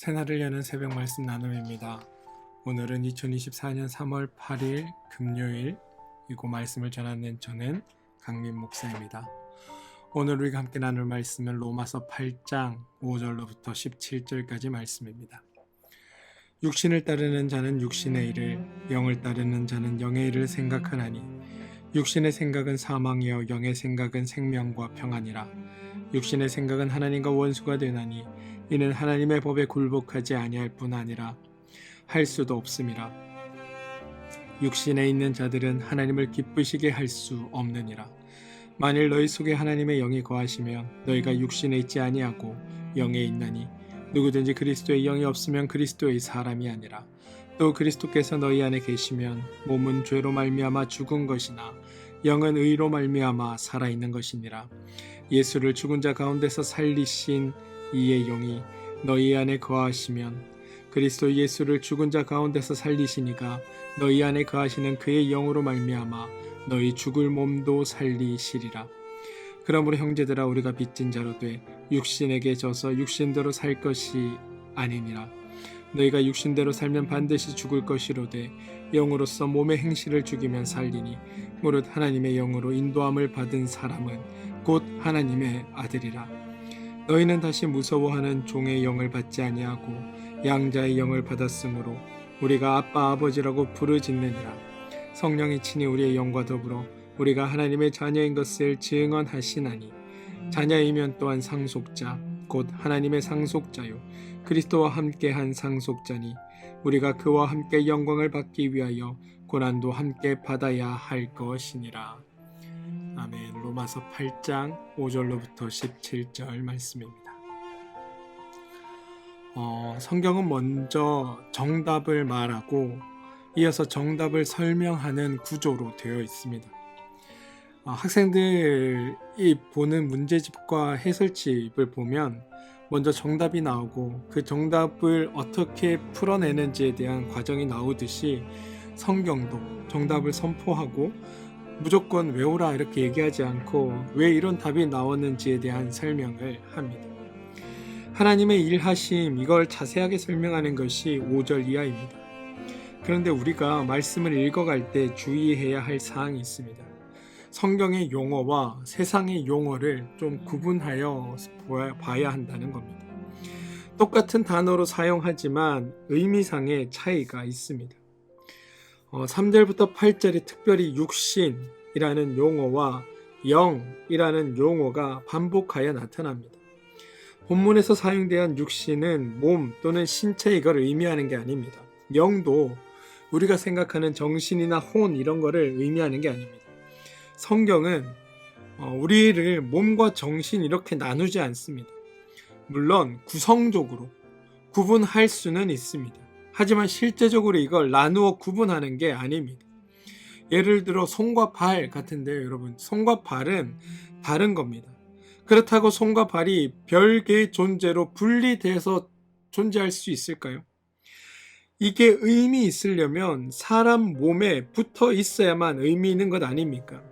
새날을 여는 새벽 말씀 나눔입니다. 오늘은 2024년 3월 8일 금요일이고 말씀을 전하는 저는 강민 목사입니다. 오늘 우리가 함께 나눌 말씀은 로마서 8장 5절로부터 17절까지 말씀입니다. 육신을 따르는 자는 육신의 일을, 영을 따르는 자는 영의 일을 생각하나니 육신의 생각은 사망이요 영의 생각은 생명과 평안이라. 육신의 생각은 하나님과 원수가 되나니 이는 하나님의 법에 굴복하지 아니할 뿐 아니라 할 수도 없음이라. 육신에 있는 자들은 하나님을 기쁘시게 할 수 없느니라. 만일 너희 속에 하나님의 영이 거하시면 너희가 육신에 있지 아니하고 영에 있나니 누구든지 그리스도의 영이 없으면 그리스도의 사람이 아니라. 또 그리스도께서 너희 안에 계시면 몸은 죄로 말미암아 죽은 것이나 영은 의로 말미암아 살아있는 것이니라. 예수를 죽은 자 가운데서 살리신 이의 영이 너희 안에 거하시면 그리스도 예수를 죽은 자 가운데서 살리시니가 너희 안에 거하시는 그의 영으로 말미암아 너희 죽을 몸도 살리시리라. 그러므로 형제들아, 우리가 빚진 자로 돼 육신에게 져서 육신대로 살 것이 아니니라. 너희가 육신대로 살면 반드시 죽을 것이로되 영으로서 몸의 행실을 죽이면 살리니 무릇 하나님의 영으로 인도함을 받은 사람은 곧 하나님의 아들이라. 너희는 다시 무서워하는 종의 영을 받지 아니하고 양자의 영을 받았으므로 우리가 아빠 아버지라고 부르짖느니라. 성령이 친히 우리의 영과 더불어 우리가 하나님의 자녀인 것을 증언하시나니 자녀이면 또한 상속자 곧 하나님의 상속자요 그리스도와 함께한 상속자니 우리가 그와 함께 영광을 받기 위하여 고난도 함께 받아야 할 것이니라. 아멘. 로마서 8장 5절로부터 17절 말씀입니다. 성경은 먼저 정답을 말하고 이어서 정답을 설명하는 구조로 되어 있습니다. 학생들이 보는 문제집과 해설집을 보면 먼저 정답이 나오고 그 정답을 어떻게 풀어내는지에 대한 과정이 나오듯이 성경도 정답을 선포하고 무조건 외우라 이렇게 얘기하지 않고 왜 이런 답이 나왔는지에 대한 설명을 합니다. 하나님의 일하심, 이걸 자세하게 설명하는 것이 5절 이하입니다. 그런데 우리가 말씀을 읽어갈 때 주의해야 할 사항이 있습니다. 성경의 용어와 세상의 용어를 좀 구분하여 봐야 한다는 겁니다. 똑같은 단어로 사용하지만 의미상의 차이가 있습니다. 3절부터 8절에 특별히 육신이라는 용어와 영이라는 용어가 반복하여 나타납니다. 본문에서 사용된 육신은 몸 또는 신체 이걸 의미하는 게 아닙니다. 영도 우리가 생각하는 정신이나 혼 이런 거를 의미하는 게 아닙니다. 성경은 우리를 몸과 정신 이렇게 나누지 않습니다. 물론 구성적으로 구분할 수는 있습니다. 하지만 실제적으로 이걸 나누어 구분하는 게 아닙니다. 예를 들어 손과 발 같은데요, 여러분. 손과 발은 다른 겁니다. 그렇다고 손과 발이 별개의 존재로 분리돼서 존재할 수 있을까요? 이게 의미 있으려면 사람 몸에 붙어 있어야만 의미 있는 것 아닙니까?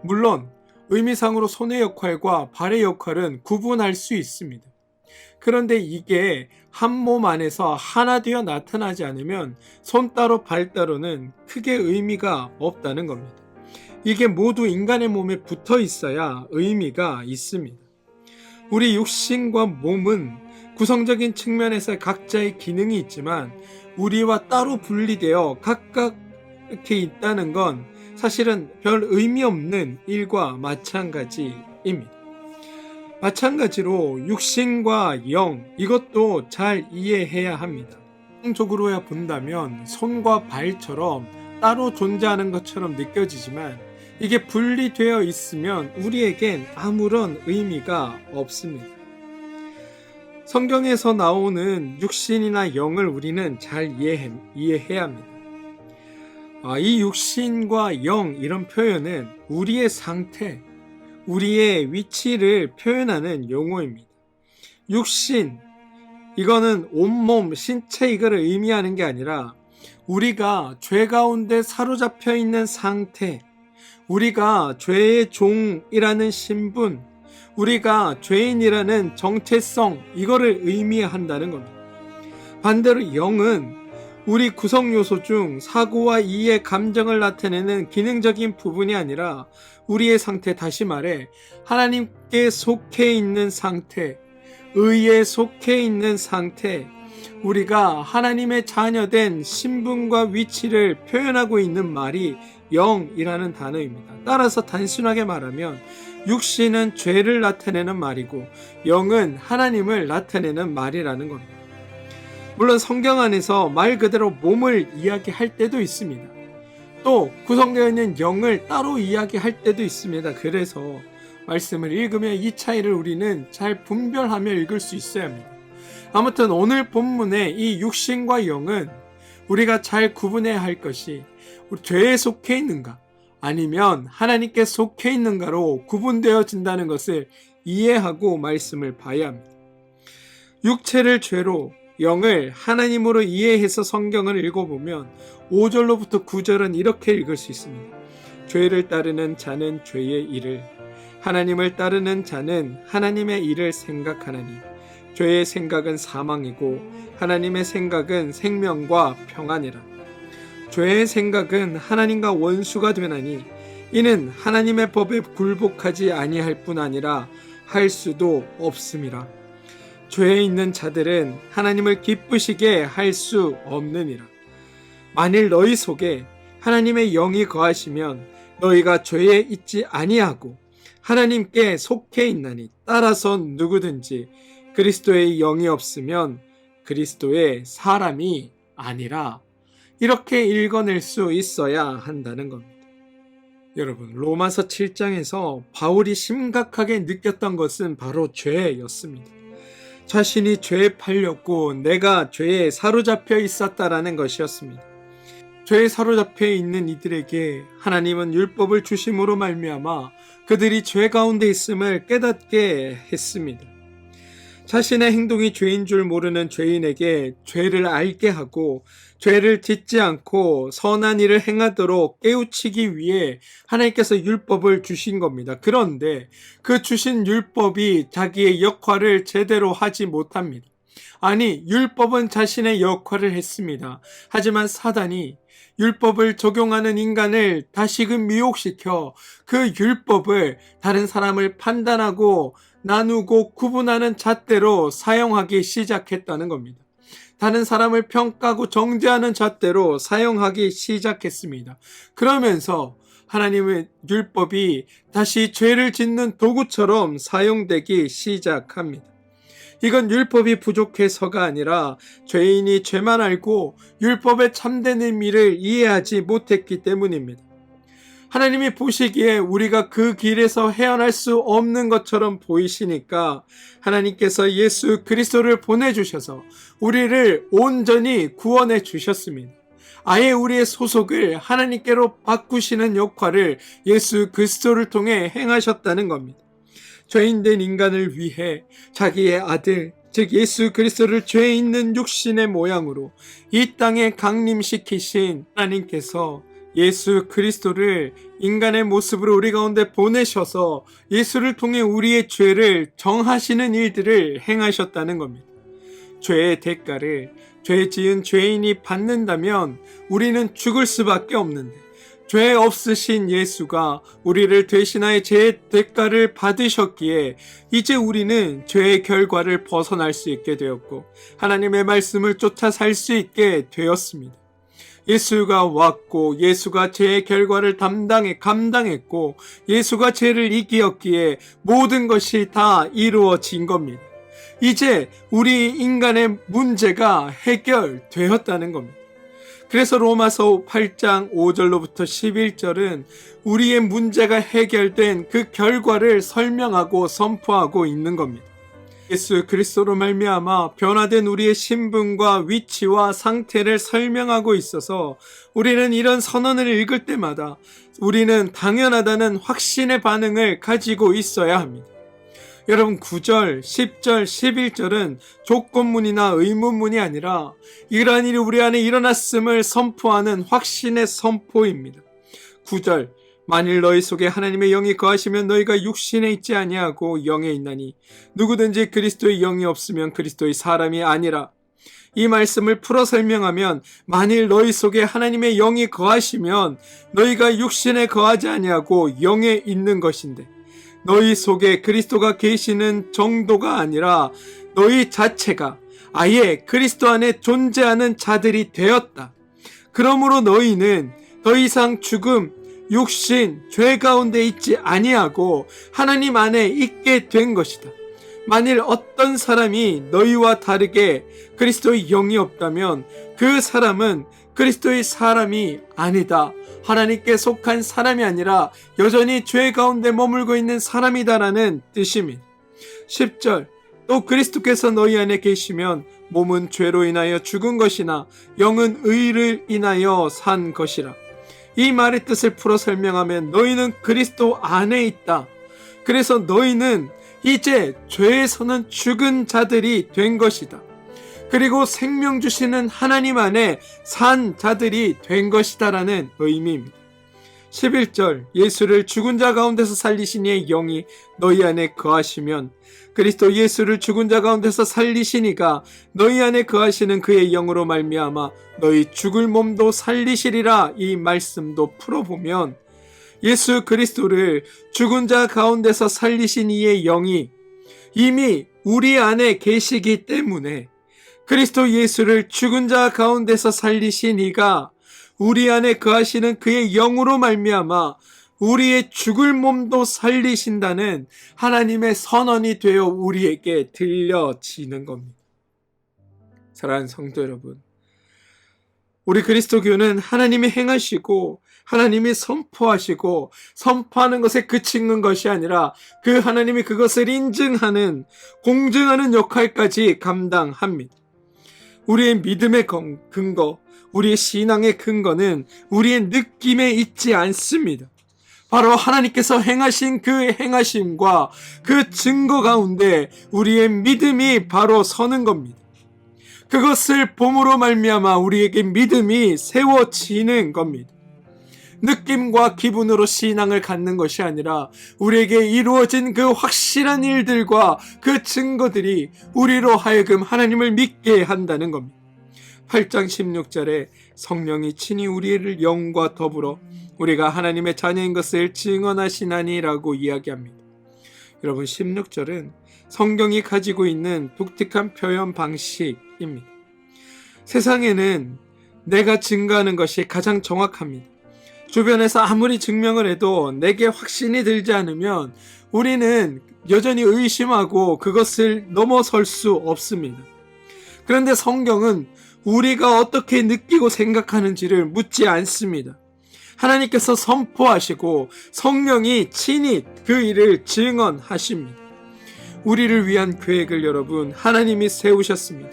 물론 의미상으로 손의 역할과 발의 역할은 구분할 수 있습니다. 그런데 이게 한 몸 안에서 하나 되어 나타나지 않으면 손 따로 발 따로는 크게 의미가 없다는 겁니다. 이게 모두 인간의 몸에 붙어 있어야 의미가 있습니다. 우리 육신과 몸은 구성적인 측면에서 각자의 기능이 있지만 우리와 따로 분리되어 각각 이렇게 있다는 건 사실은 별 의미 없는 일과 마찬가지입니다. 마찬가지로 육신과 영, 이것도 잘 이해해야 합니다. 적으로야 본다면 손과 발처럼 따로 존재하는 것처럼 느껴지지만 이게 분리되어 있으면 우리에겐 아무런 의미가 없습니다. 성경에서 나오는 육신이나 영을 우리는 잘 이해해야 합니다. 이 육신과 영 이런 표현은 우리의 상태, 우리의 위치를 표현하는 용어입니다. 육신, 이거는 온몸, 신체 이거를 의미하는 게 아니라 우리가 죄 가운데 사로잡혀 있는 상태, 우리가 죄의 종이라는 신분, 우리가 죄인이라는 정체성, 이거를 의미한다는 겁니다. 반대로 영은 우리 구성 요소 중 사고와 이해, 감정을 나타내는 기능적인 부분이 아니라 우리의 상태, 다시 말해 하나님께 속해 있는 상태, 의에 속해 있는 상태, 우리가 하나님의 자녀된 신분과 위치를 표현하고 있는 말이 영이라는 단어입니다. 따라서 단순하게 말하면 육신은 죄를 나타내는 말이고 영은 하나님을 나타내는 말이라는 겁니다. 물론 성경 안에서 말 그대로 몸을 이야기할 때도 있습니다. 또 구성되어 있는 영을 따로 이야기할 때도 있습니다. 그래서 말씀을 읽으며 이 차이를 우리는 잘 분별하며 읽을 수 있어야 합니다. 아무튼 오늘 본문의 이 육신과 영은 우리가 잘 구분해야 할 것이 우리 죄에 속해 있는가 아니면 하나님께 속해 있는가로 구분되어진다는 것을 이해하고 말씀을 봐야 합니다. 육체를 죄로, 영을 하나님으로 이해해서 성경을 읽어보면 5절로부터 9절은 이렇게 읽을 수 있습니다. 죄를 따르는 자는 죄의 일을, 하나님을 따르는 자는 하나님의 일을 생각하나니 죄의 생각은 사망이고 하나님의 생각은 생명과 평안이라. 죄의 생각은 하나님과 원수가 되나니 이는 하나님의 법에 굴복하지 아니할 뿐 아니라 할 수도 없음이라. 죄에 있는 자들은 하나님을 기쁘시게 할 수 없느니라. 만일 너희 속에 하나님의 영이 거하시면 너희가 죄에 있지 아니하고 하나님께 속해 있나니 따라서 누구든지 그리스도의 영이 없으면 그리스도의 사람이 아니라. 이렇게 읽어낼 수 있어야 한다는 겁니다. 여러분, 로마서 7장에서 바울이 심각하게 느꼈던 것은 바로 죄였습니다. 자신이 죄에 팔렸고 내가 죄에 사로잡혀 있었다라는 것이었습니다. 죄에 사로잡혀 있는 이들에게 하나님은 율법을 주심으로 말미암아 그들이 죄 가운데 있음을 깨닫게 했습니다. 자신의 행동이 죄인 줄 모르는 죄인에게 죄를 알게 하고 죄를 짓지 않고 선한 일을 행하도록 깨우치기 위해 하나님께서 율법을 주신 겁니다. 그런데 그 주신 율법이 자기의 역할을 제대로 하지 못합니다. 아니, 율법은 자신의 역할을 했습니다. 하지만 사단이 율법을 적용하는 인간을 다시금 미혹시켜 그 율법을 다른 사람을 판단하고 나누고 구분하는 잣대로 사용하기 시작했다는 겁니다. 다른 사람을 평가하고 정죄하는 잣대로 사용하기 시작했습니다. 그러면서 하나님의 율법이 다시 죄를 짓는 도구처럼 사용되기 시작합니다. 이건 율법이 부족해서가 아니라 죄인이 죄만 알고 율법의 참된 의미를 이해하지 못했기 때문입니다. 하나님이 보시기에 우리가 그 길에서 헤어날 수 없는 것처럼 보이시니까 하나님께서 예수 그리스도를 보내주셔서 우리를 온전히 구원해 주셨습니다. 아예 우리의 소속을 하나님께로 바꾸시는 역할을 예수 그리스도를 통해 행하셨다는 겁니다. 죄인된 인간을 위해 자기의 아들, 즉 예수 그리스도를 죄 있는 육신의 모양으로 이 땅에 강림시키신 하나님께서 예수 그리스도를 인간의 모습으로 우리 가운데 보내셔서 예수를 통해 우리의 죄를 정하시는 일들을 행하셨다는 겁니다. 죄의 대가를 죄 지은 죄인이 받는다면 우리는 죽을 수밖에 없는데 죄 없으신 예수가 우리를 대신하여 죄의 대가를 받으셨기에 이제 우리는 죄의 결과를 벗어날 수 있게 되었고 하나님의 말씀을 쫓아 살 수 있게 되었습니다. 예수가 왔고 예수가 죄의 결과를 감당했고 예수가 죄를 이기었기에 모든 것이 다 이루어진 겁니다. 이제 우리 인간의 문제가 해결되었다는 겁니다. 그래서 로마서 8장 5절로부터 11절은 우리의 문제가 해결된 그 결과를 설명하고 선포하고 있는 겁니다. 예수 그리스도로 말미암아 변화된 우리의 신분과 위치와 상태를 설명하고 있어서 우리는 이런 선언을 읽을 때마다 우리는 당연하다는 확신의 반응을 가지고 있어야 합니다. 여러분 9절, 10절, 11절은 조건문이나 의문문이 아니라 이러한 일이 우리 안에 일어났음을 선포하는 확신의 선포입니다. 9절, 만일 너희 속에 하나님의 영이 거하시면 너희가 육신에 있지 아니하고 영에 있나니 누구든지 그리스도의 영이 없으면 그리스도의 사람이 아니라. 이 말씀을 풀어 설명하면 만일 너희 속에 하나님의 영이 거하시면 너희가 육신에 거하지 아니하고 영에 있는 것인데 너희 속에 그리스도가 계시는 정도가 아니라 너희 자체가 아예 그리스도 안에 존재하는 자들이 되었다. 그러므로 너희는 더 이상 죽음, 육신, 죄 가운데 있지 아니하고 하나님 안에 있게 된 것이다. 만일 어떤 사람이 너희와 다르게 그리스도의 영이 없다면 그 사람은 그리스도의 사람이 아니다. 하나님께 속한 사람이 아니라 여전히 죄 가운데 머물고 있는 사람이다라는 뜻입니다. 10절 또 그리스도께서 너희 안에 계시면 몸은 죄로 인하여 죽은 것이나 영은 의를 인하여 산 것이라. 이 말의 뜻을 풀어 설명하면 너희는 그리스도 안에 있다. 그래서 너희는 이제 죄에서는 죽은 자들이 된 것이다. 그리고 생명 주시는 하나님 안에 산 자들이 된 것이다라는 의미입니다. 11절 예수를 죽은 자 가운데서 살리신 이의 영이 너희 안에 거하시면 그리스도 예수를 죽은 자 가운데서 살리신 이가 너희 안에 거하시는 그의 영으로 말미암아 너희 죽을 몸도 살리시리라. 이 말씀도 풀어보면 예수 그리스도를 죽은 자 가운데서 살리신 이의 영이 이미 우리 안에 계시기 때문에 그리스도 예수를 죽은 자 가운데서 살리신 이가 우리 안에 거하시는 그의 영으로 말미암아 우리의 죽을 몸도 살리신다는 하나님의 선언이 되어 우리에게 들려지는 겁니다. 사랑하는 성도 여러분, 우리 그리스도교는 하나님이 행하시고 하나님이 선포하시고 선포하는 것에 그치는 것이 아니라 그 하나님이 그것을 인증하는 공증하는 역할까지 감당합니다. 우리의 믿음의 근거, 우리의 신앙의 근거는 우리의 느낌에 있지 않습니다. 바로 하나님께서 행하신 그 행하심과 그 증거 가운데 우리의 믿음이 바로 서는 겁니다. 그것을 봄으로 말미암아 우리에게 믿음이 세워지는 겁니다. 느낌과 기분으로 신앙을 갖는 것이 아니라 우리에게 이루어진 그 확실한 일들과 그 증거들이 우리로 하여금 하나님을 믿게 한다는 겁니다. 8장 16절에 성령이 친히 우리를 영과 더불어 우리가 하나님의 자녀인 것을 증언하시나니라고 이야기합니다. 여러분 16절은 성경이 가지고 있는 독특한 표현 방식입니다. 세상에는 내가 증거하는 것이 가장 정확합니다. 주변에서 아무리 증명을 해도 내게 확신이 들지 않으면 우리는 여전히 의심하고 그것을 넘어설 수 없습니다. 그런데 성경은 우리가 어떻게 느끼고 생각하는지를 묻지 않습니다. 하나님께서 선포하시고 성령이 친히 그 일을 증언하십니다. 우리를 위한 계획을 여러분 하나님이 세우셨습니다.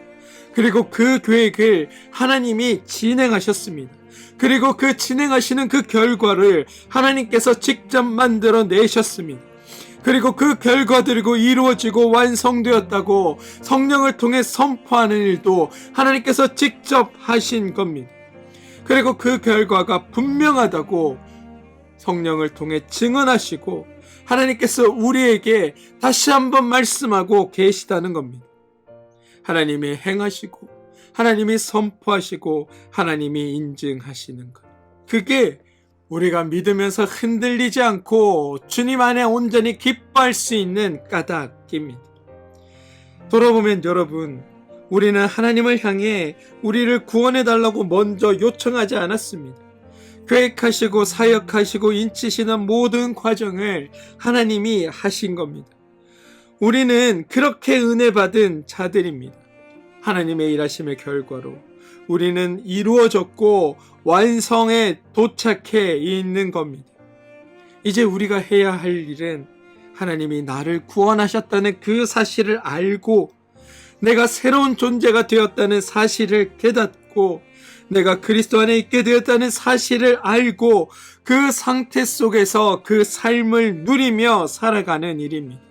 그리고 그 계획을 하나님이 진행하셨습니다. 그리고 그 진행하시는 그 결과를 하나님께서 직접 만들어 내셨습니다. 그리고 그 결과들이고 이루어지고 완성되었다고 성령을 통해 선포하는 일도 하나님께서 직접 하신 겁니다. 그리고 그 결과가 분명하다고 성령을 통해 증언하시고 하나님께서 우리에게 다시 한번 말씀하고 계시다는 겁니다. 하나님이 행하시고 하나님이 선포하시고 하나님이 인증하시는 것. 그게 우리가 믿으면서 흔들리지 않고 주님 안에 온전히 기뻐할 수 있는 까닭입니다. 돌아보면 여러분, 우리는 하나님을 향해 우리를 구원해달라고 먼저 요청하지 않았습니다. 계획하시고 사역하시고 인치시는 모든 과정을 하나님이 하신 겁니다. 우리는 그렇게 은혜 받은 자들입니다. 하나님의 일하심의 결과로 우리는 이루어졌고 완성에 도착해 있는 겁니다. 이제 우리가 해야 할 일은 하나님이 나를 구원하셨다는 그 사실을 알고 내가 새로운 존재가 되었다는 사실을 깨닫고 내가 그리스도 안에 있게 되었다는 사실을 알고 그 상태 속에서 그 삶을 누리며 살아가는 일입니다.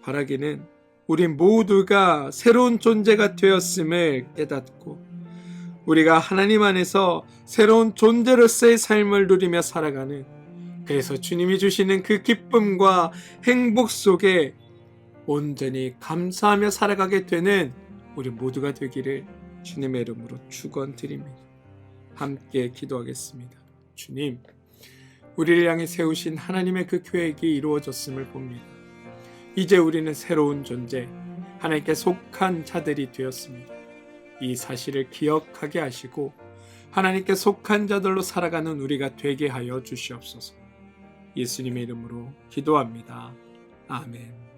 바라기는 우리 모두가 새로운 존재가 되었음을 깨닫고 우리가 하나님 안에서 새로운 존재로서의 삶을 누리며 살아가는, 그래서 주님이 주시는 그 기쁨과 행복 속에 온전히 감사하며 살아가게 되는 우리 모두가 되기를 주님의 이름으로 축원드립니다. 함께 기도하겠습니다. 주님, 우리를 향해 세우신 하나님의 그 계획이 이루어졌음을 봅니다. 이제 우리는 새로운 존재, 하나님께 속한 자들이 되었습니다. 이 사실을 기억하게 하시고 하나님께 속한 자들로 살아가는 우리가 되게 하여 주시옵소서. 예수님의 이름으로 기도합니다. 아멘.